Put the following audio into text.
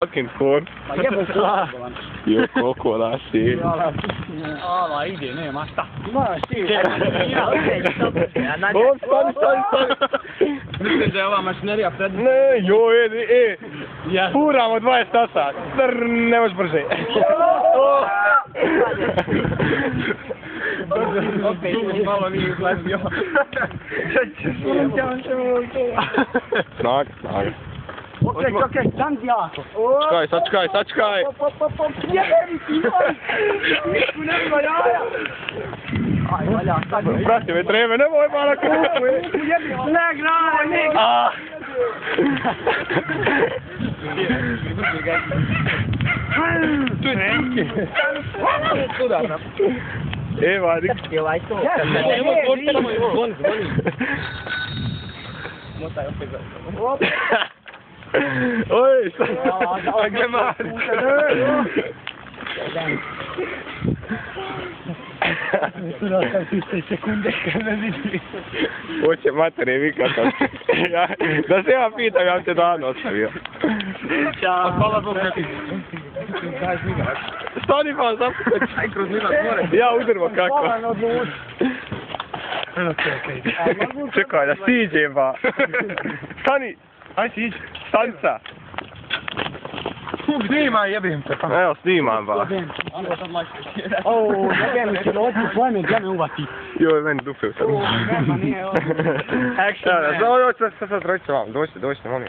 Fucking phone. Ma jebo kokolan. Joo, kokola siinä. Aala ide, nema šta. Moraš ti. Stani. Mislim da je ova mašinerija pred... Ne, joj, furamo 20 sata. Ne možeš brže. Malo nije izlazio. Snaga. Okej, sam ti jako. Sačkaj. Jebeni ti, Niku nema jaja. Aj, valja, sad. Prati me treme, nemoj malo kuku. Ne grane, ne. Evo, Evaj to. Zvoni. Motaj opet za... Oj, šta gdje mari? Sekunde kad ne vidi. Hoće matere vikata. Da se ja pitam, ja bi te davno ostavio. Ćao. Hvala Bogu kako ti. Stani pa, zapušaj. Aj kroz Milan more. Ja udrmo kako. Hvala na odluči. Čekaj, da siđem pa. Stani. Aj siđi. Stanica. Gdje ima jebim te pa. Evo, snimam pa. O, jebem ti lođi pojme, gdje me uvati. Joj, meni dupe sad. Nema, nije ovo. Action. Evo, sad dođite vam. Dođite, molim.